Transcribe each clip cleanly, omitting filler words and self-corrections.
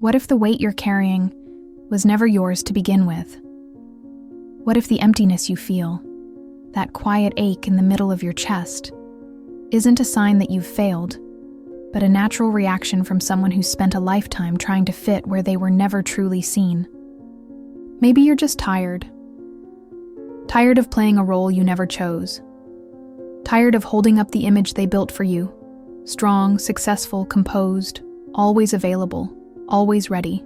What if the weight you're carrying was never yours to begin with? What if the emptiness you feel, that quiet ache in the middle of your chest, isn't a sign that you've failed, but a natural reaction from someone who spent a lifetime trying to fit where they were never truly seen? Maybe you're just tired. Tired of playing a role you never chose. Tired of holding up the image they built for you. Strong, successful, composed, always available, always ready.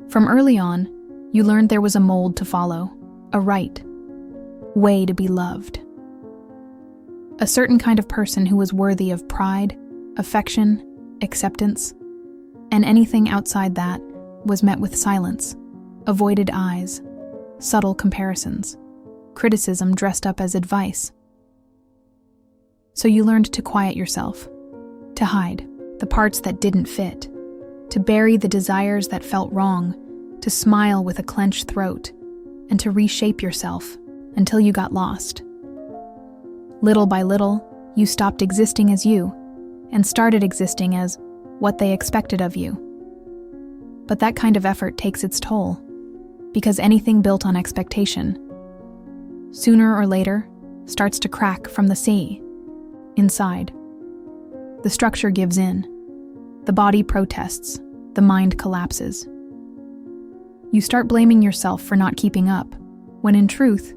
From early on, you learned there was a mold to follow, a right way to be loved. A certain kind of person who was worthy of pride, affection, acceptance, and anything outside that was met with silence, avoided eyes, subtle comparisons, criticism dressed up as advice. So you learned to quiet yourself, to hide the parts that didn't fit, to bury the desires that felt wrong, to smile with a clenched throat, and to reshape yourself until you got lost. Little by little, you stopped existing as you and started existing as what they expected of you. But that kind of effort takes its toll, because anything built on expectation, sooner or later, starts to crack from the sea, inside. The structure gives in. The body protests. The mind collapses. You start blaming yourself for not keeping up, when in truth,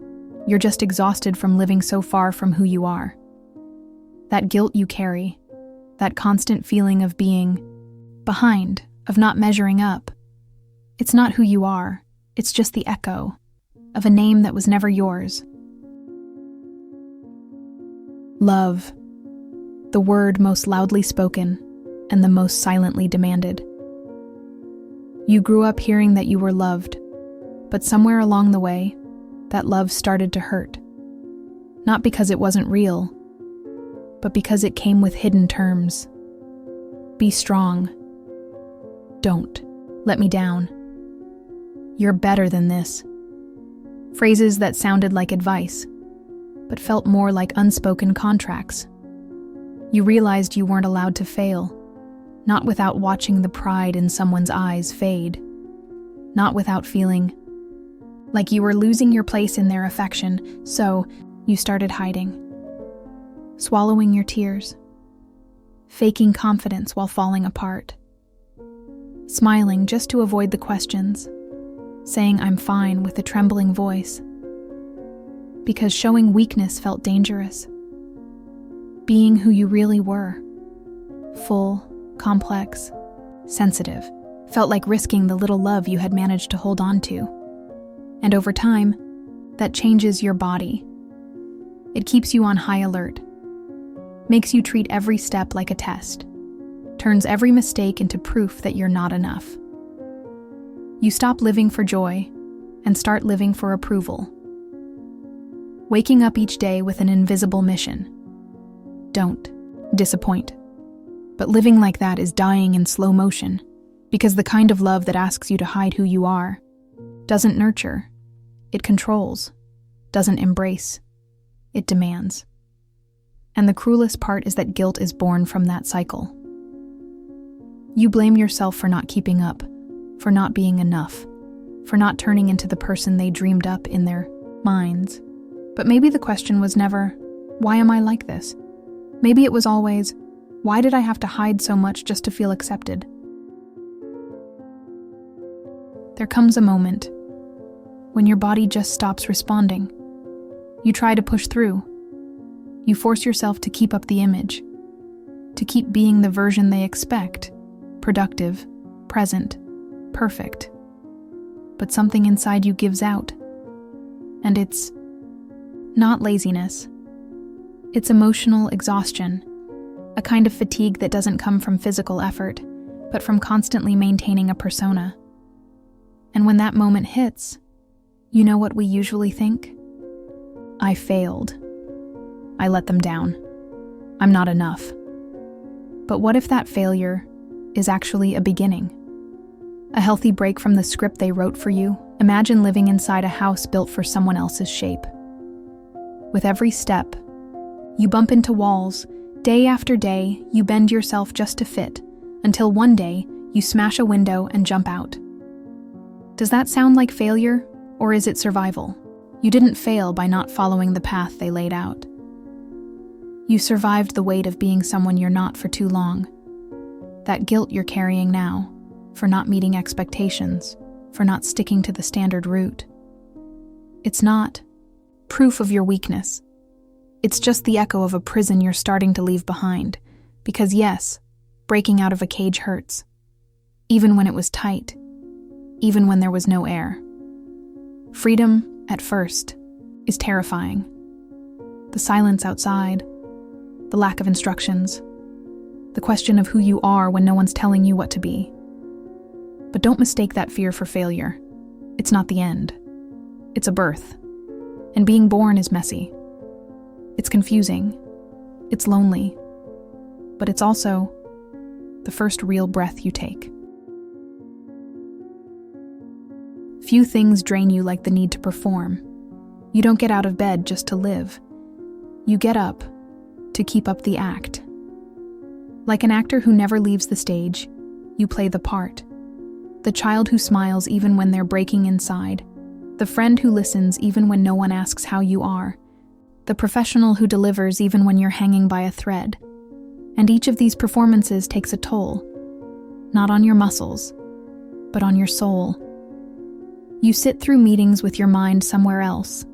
you're just exhausted from living so far from who you are. That guilt you carry, that constant feeling of being behind, of not measuring up, it's not who you are, it's just the echo of a name that was never yours. Love, the word most loudly spoken and the most silently demanded. You grew up hearing that you were loved, but somewhere along the way, that love started to hurt. Not because it wasn't real, but because it came with hidden terms. Be strong. Don't let me down. You're better than this. Phrases that sounded like advice, but felt more like unspoken contracts. You realized you weren't allowed to fail, not without watching the pride in someone's eyes fade, not without feeling like you were losing your place in their affection, so you started hiding, swallowing your tears, faking confidence while falling apart, smiling just to avoid the questions, saying I'm fine with a trembling voice, because showing weakness felt dangerous. Being who you really were, full, complex, sensitive, felt like risking the little love you had managed to hold on to. And over time, that changes your body. It keeps you on high alert, makes you treat every step like a test, turns every mistake into proof that you're not enough. You stop living for joy and start living for approval. Waking up each day with an invisible mission. Don't disappoint. But living like that is dying in slow motion, because the kind of love that asks you to hide who you are doesn't nurture, it controls, doesn't embrace, it demands. And the cruelest part is that guilt is born from that cycle. You blame yourself for not keeping up, for not being enough, for not turning into the person they dreamed up in their minds. But maybe the question was never, why am I like this? Maybe it was always, why did I have to hide so much just to feel accepted? There comes a moment when your body just stops responding. You try to push through. You force yourself to keep up the image, to keep being the version they expect, productive, present, perfect. But something inside you gives out. And it's not laziness. It's emotional exhaustion, a kind of fatigue that doesn't come from physical effort, but from constantly maintaining a persona. And when that moment hits, you know what we usually think? I failed. I let them down. I'm not enough. But what if that failure is actually a beginning? A healthy break from the script they wrote for you? Imagine living inside a house built for someone else's shape. With every step, you bump into walls. Day after day, you bend yourself just to fit, until one day, You smash a window and jump out. Does that sound like failure, or is it survival? You didn't fail by not following the path they laid out. You survived the weight of being someone you're not for too long. That guilt you're carrying now, for not meeting expectations, for not sticking to the standard route. It's not proof of your weakness. It's just the echo of a prison you're starting to leave behind. Because yes, breaking out of a cage hurts. Even when it was tight. Even when there was no air. Freedom, at first, is terrifying. The silence outside, the lack of instructions, the question of who you are when no one's telling you what to be. But don't mistake that fear for failure. It's not the end. It's a birth. And being born is messy. It's confusing. It's lonely. But it's also the first real breath you take. Few things drain you like the need to perform. You don't get out of bed just to live. You get up to keep up the act. Like an actor who never leaves the stage, you play the part. The child who smiles even when they're breaking inside. The friend who listens even when no one asks how you are. The professional who delivers even when you're hanging by a thread. And each of these performances takes a toll. Not on your muscles, but on your soul. You sit through meetings with your mind somewhere else.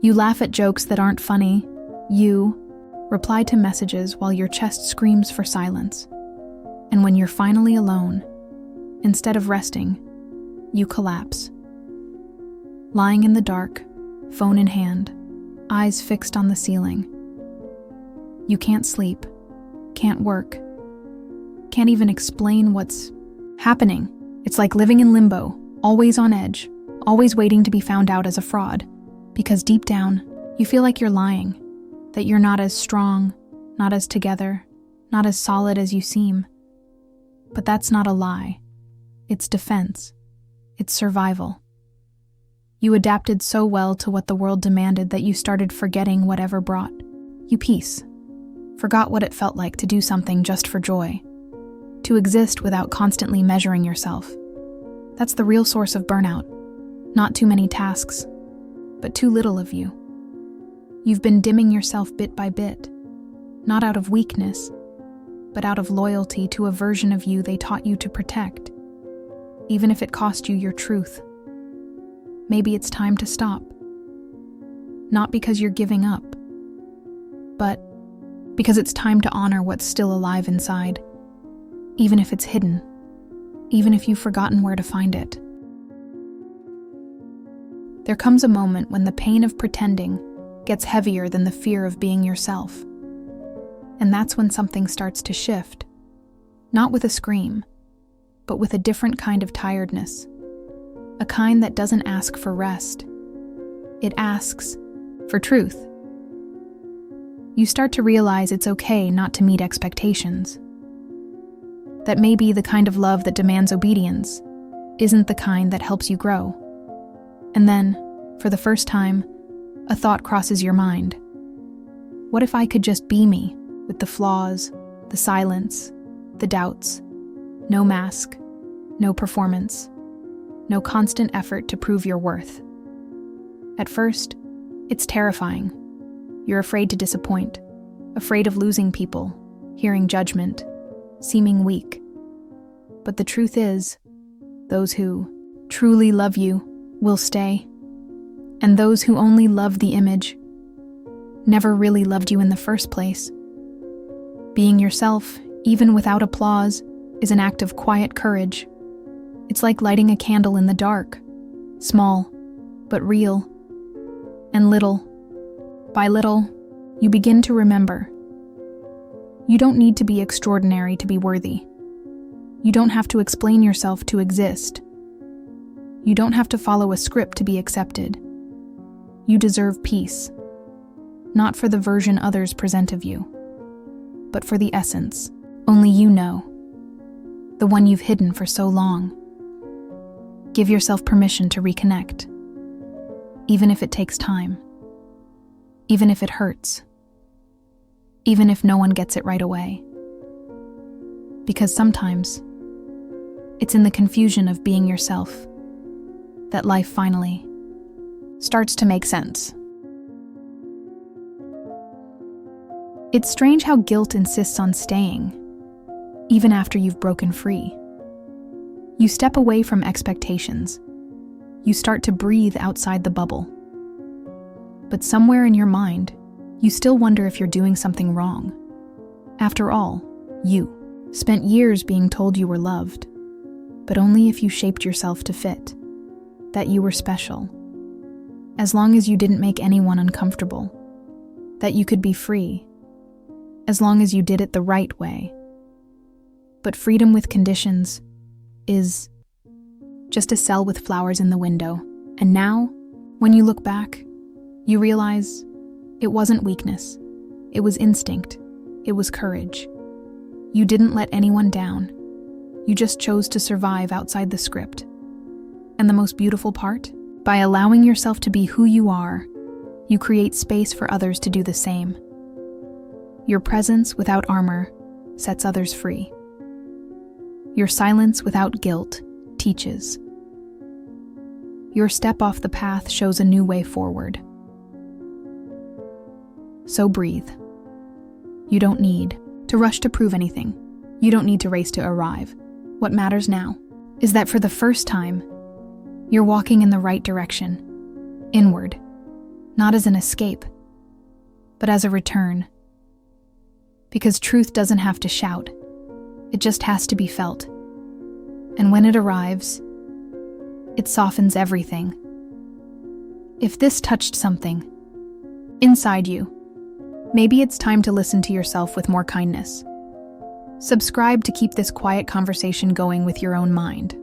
You laugh at jokes that aren't funny. You reply to messages while your chest screams for silence. And when you're finally alone, instead of resting, you collapse. Lying in the dark, phone in hand, eyes fixed on the ceiling. You can't sleep, can't work, can't even explain what's happening. It's like living in limbo, always on edge, always waiting to be found out as a fraud, because deep down, you feel like you're lying, that you're not as strong, not as together, not as solid as you seem. But that's not a lie. It's defense. It's survival. You adapted so well to what the world demanded that you started forgetting whatever brought you peace. Forgot what it felt like to do something just for joy. To exist without constantly measuring yourself. That's the real source of burnout. Not too many tasks, but too little of you. You've been dimming yourself bit by bit, not out of weakness, but out of loyalty to a version of you they taught you to protect, even if it cost you your truth. Maybe it's time to stop. Not because you're giving up, but because it's time to honor what's still alive inside, even if it's hidden, even if you've forgotten where to find it. There comes a moment when the pain of pretending gets heavier than the fear of being yourself. And that's when something starts to shift. Not with a scream, but with a different kind of tiredness. A kind that doesn't ask for rest. It asks for truth. You start to realize it's okay not to meet expectations. That maybe the kind of love that demands obedience isn't the kind that helps you grow. And then, for the first time, a thought crosses your mind. What if I could just be me, with the flaws, the silence, the doubts, no mask, no performance, no constant effort to prove your worth? At first, it's terrifying. You're afraid to disappoint, afraid of losing people, hearing judgment, seeming weak. But the truth is, those who truly love you will stay, and those who only love the image never really loved you in the first place. Being yourself, even without applause, is an act of quiet courage. It's like lighting a candle in the dark, small, but real, and little by little, you begin to remember. You don't need to be extraordinary to be worthy. You don't have to explain yourself to exist. You don't have to follow a script to be accepted. You deserve peace, not for the version others present of you, but for the essence only you know, the one you've hidden for so long. Give yourself permission to reconnect, even if it takes time, even if it hurts, even if no one gets it right away. Because sometimes, It's in the confusion of being yourself that life finally starts to make sense. It's strange how guilt insists on staying, even after you've broken free. You step away from expectations. You start to breathe outside the bubble. But somewhere in your mind, you still wonder if you're doing something wrong. After all, you spent years being told you were loved, but only if you shaped yourself to fit, that you were special. As long as you didn't make anyone uncomfortable, that you could be free, as long as you did it the right way. But freedom with conditions is just a cell with flowers in the window. And now, when you look back, you realize it wasn't weakness. It was instinct. It was courage. You didn't let anyone down. You just chose to survive outside the script. And the most beautiful part? By allowing yourself to be who you are, you create space for others to do the same. Your presence without armor sets others free. Your silence without guilt teaches. Your step off the path shows a new way forward. So breathe. You don't need to rush to prove anything. You don't need to race to arrive. What matters now is that for the first time, you're walking in the right direction, inward, not as an escape, but as a return. Because truth doesn't have to shout, it just has to be felt. And when it arrives, it softens everything. If this touched something inside you, maybe it's time to listen to yourself with more kindness. Subscribe to keep this quiet conversation going with your own mind.